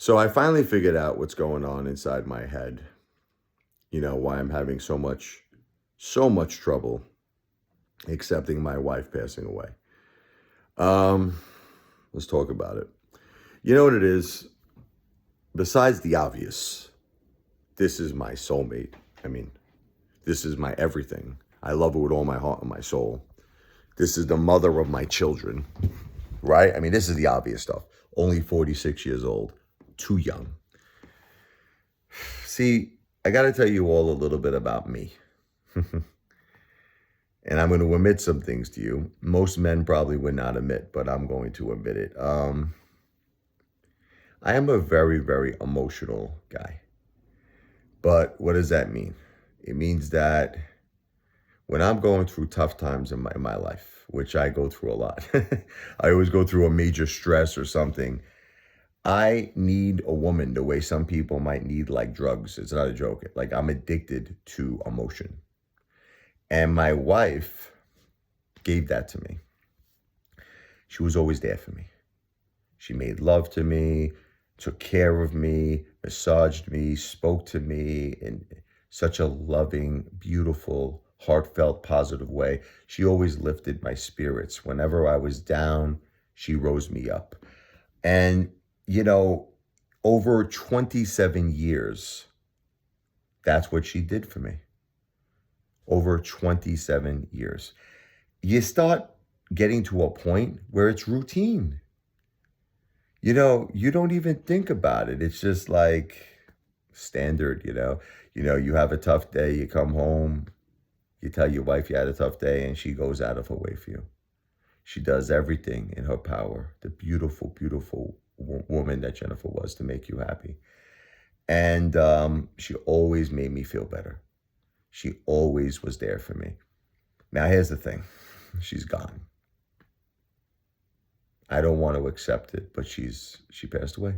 So I finally figured out what's going on inside my head. Why I'm having so much trouble accepting my wife passing away. Um, let's talk about it. You know what it is? Besides the obvious, this is my soulmate. I mean, this is my everything. I love her with all my heart and my soul. This is the mother of my children, right? I mean, this is the obvious stuff. Only 46 years old, too young. See, I got to tell you all a little bit about me. And I'm going to admit some things to you. Most men probably would not admit, but I'm going to admit it. I am a very, very emotional guy. But what does that mean? It means that when I'm going through tough times in my life, which I go through a lot, I always go through a major stress or something. I need a woman the way some people might need like drugs. It's not a joke. Like I'm addicted to emotion. And my wife gave that to me. She was always there for me. She made love to me, took care of me, massaged me, spoke to me in such a loving, beautiful, heartfelt, positive way. She always lifted my spirits. Whenever I was down, she rose me up. And, over 27 years, that's what she did for me. Over 27 years. You start getting to a point where it's routine. You don't even think about it. It's just like standard. You have a tough day, you come home, you tell your wife you had a tough day, and she goes out of her way for you. She does everything in her power, the beautiful, beautiful woman that Jennifer was, to make you happy. And she always made me feel better. She always was there for me. Now, here's the thing. She's gone. I don't want to accept it, but she passed away.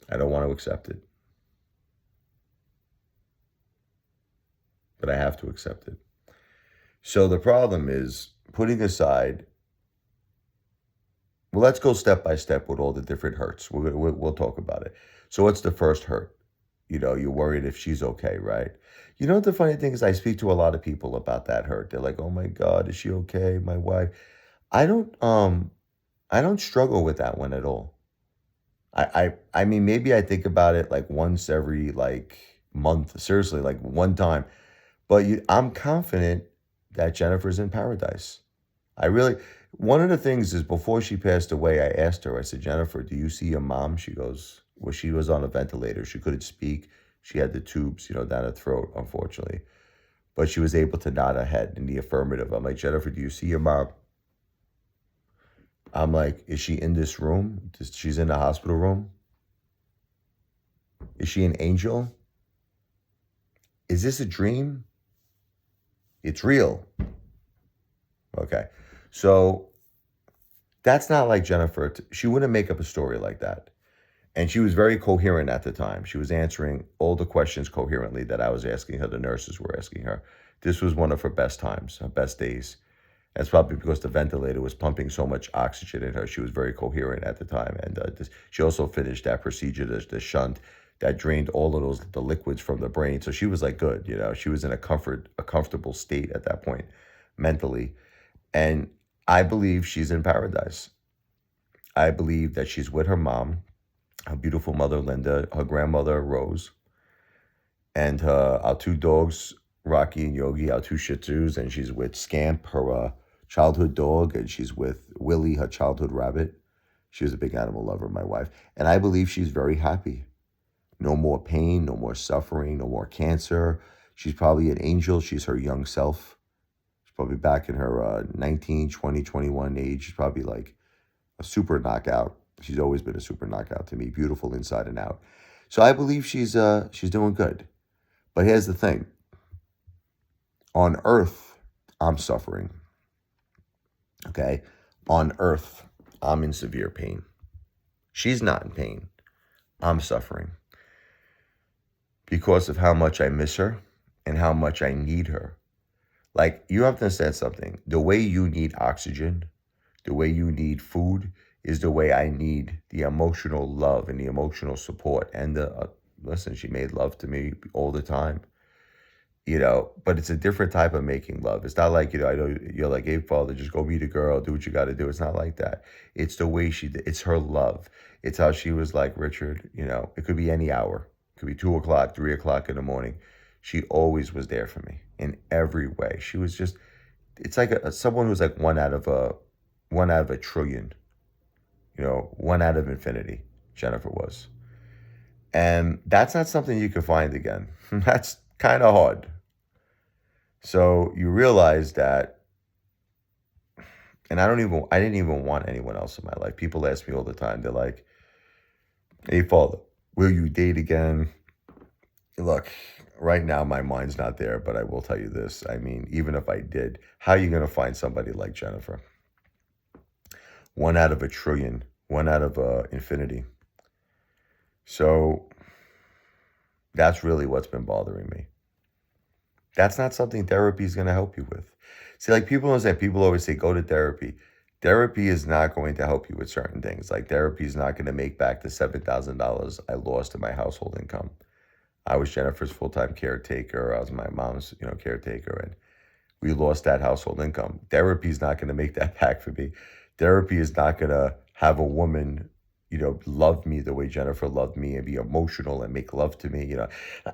I don't want to accept it. But I have to accept it. So the problem is putting aside, well, let's go step by step with all the different hurts. We'll talk about it. So what's the first hurt? You're worried if she's okay, right? The funny thing is I speak to a lot of people about that hurt. They're like, oh my God, is she okay? My wife. I don't struggle with that one at all. I mean, maybe I think about it like once every like month, seriously, like one time. But I'm confident that Jennifer's in paradise. One of the things is before she passed away, I asked her, I said, Jennifer, do you see your mom? She goes, well, she was on a ventilator. She couldn't speak. She had the tubes, down her throat, unfortunately. But she was able to nod her head in the affirmative. I'm like, Jennifer, do you see your mom? I'm like, is she in this room? She's in the hospital room? Is she an angel? Is this a dream? It's real. Okay. So that's not like Jennifer. She wouldn't make up a story like that. And she was very coherent at the time. She was answering all the questions coherently that I was asking her, the nurses were asking her. This was one of her best times, her best days. That's probably because the ventilator was pumping so much oxygen in her. She was very coherent at the time. And she also finished that procedure, the shunt, that drained all of the liquids from the brain. So she was like good, she was in a comfortable state at that point mentally. And I believe she's in paradise. I believe that she's with her mom, her beautiful mother, Linda, her grandmother, Rose, and our two dogs, Rocky and Yogi, our two Shih Tzus, and she's with Scamp, her childhood dog, and she's with Willie, her childhood rabbit. She was a big animal lover, my wife. And I believe she's very happy. No more pain, no more suffering, no more cancer. She's probably an angel. She's her young self. She's probably back in her 19, 20, 21 age. She's probably like a super knockout. She's always been a super knockout to me. Beautiful inside and out. So I believe she's doing good. But here's the thing. On earth, I'm suffering. Okay? On earth, I'm in severe pain. She's not in pain. I'm suffering. Because of how much I miss her and how much I need her. Like, you have to understand something. The way you need oxygen, the way you need food, is the way I need the emotional love and the emotional support. And listen, she made love to me all the time, but it's a different type of making love. It's not like, I know you're like, hey, father, just go meet a girl, do what you got to do. It's not like that. It's the way she did. It's her love. It's how she was like, Richard, it could be any hour. It could be 2 o'clock, 3 o'clock in the morning. She always was there for me in every way. She was just, it's like someone who's like one out of a trillion, one out of infinity. Jennifer was. And that's not something you can find again. That's kind of hard. So you realize that, and I didn't even want anyone else in my life. People ask me all the time. They're like, hey, father, will you date again? Look, right now my mind's not there, but I will tell you this. I mean, even if I did, how are you going to find somebody like Jennifer? One out of a trillion, one out of infinity. So that's really what's been bothering me. That's not something therapy is going to help you with. See, like people always say, go to therapy. Therapy is not going to help you with certain things. Like therapy is not going to make back the $7,000 I lost in my household income. I was Jennifer's full-time caretaker. I was my mom's, caretaker, and we lost that household income. Therapy is not going to make that back for me. Therapy is not going to have a woman, love me the way Jennifer loved me and be emotional and make love to me.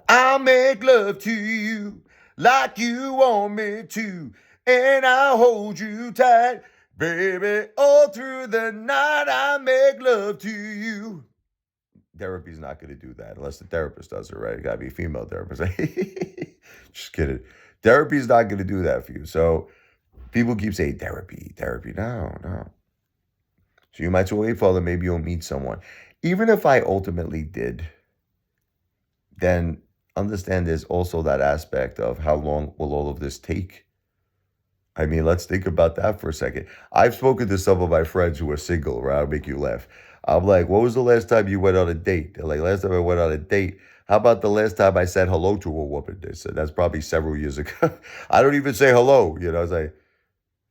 I'll make love to you like you want me to, and I'll hold you tight, baby, all through the night. I'll make love to you. Therapy's not going to do that unless the therapist does it, right? It got to be a female therapist. Just kidding. Therapy's not going to do that for you. So people keep saying therapy. No. So you might say, wait, father, maybe you'll meet someone. Even if I ultimately did, then understand there's also that aspect of how long will all of this take? I mean, let's think about that for a second. I've spoken to some of my friends who are single, right? I'll make you laugh. I'm like, what was the last time you went on a date? They're like, last time I went on a date. How about the last time I said hello to a woman? They said, that's probably several years ago. I don't even say hello, It's like,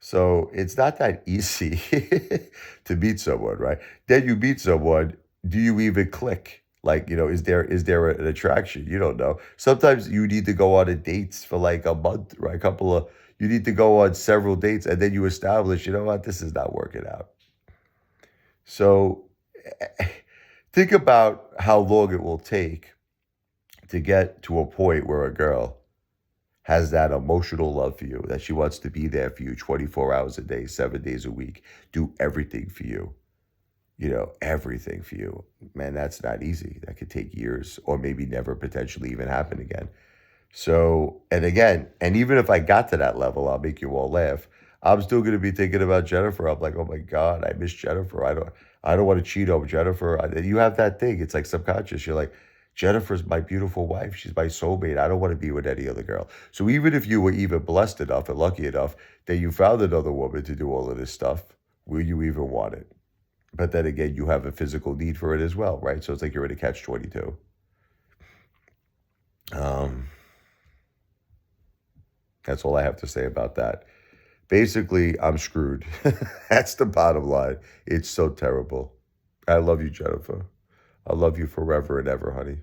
so it's not that easy to meet someone, right? Then you meet someone, do you even click? Like, is there an attraction? You don't know. Sometimes you need to go on a dates for like a month, right? You need to go on several dates and then you establish, you know what, this is not working out. So think about how long it will take to get to a point where a girl has that emotional love for you, that she wants to be there for you 24 hours a day, 7 days a week, do everything for you, everything for you. Man, that's not easy. That could take years or maybe never potentially even happen again. So, and even if I got to that level, I'll make you all laugh. I'm still going to be thinking about Jennifer. I'm like, oh my God, I miss Jennifer. I don't want to cheat on Jennifer. You have that thing. It's like subconscious. You're like, Jennifer's my beautiful wife. She's my soulmate. I don't want to be with any other girl. So even if you were even blessed enough and lucky enough that you found another woman to do all of this stuff, will you even want it? But then again, you have a physical need for it as well, right? So it's like you're in a catch-22. That's all I have to say about that. Basically, I'm screwed. That's the bottom line. It's so terrible. I love you, Jennifer. I love you forever and ever, honey.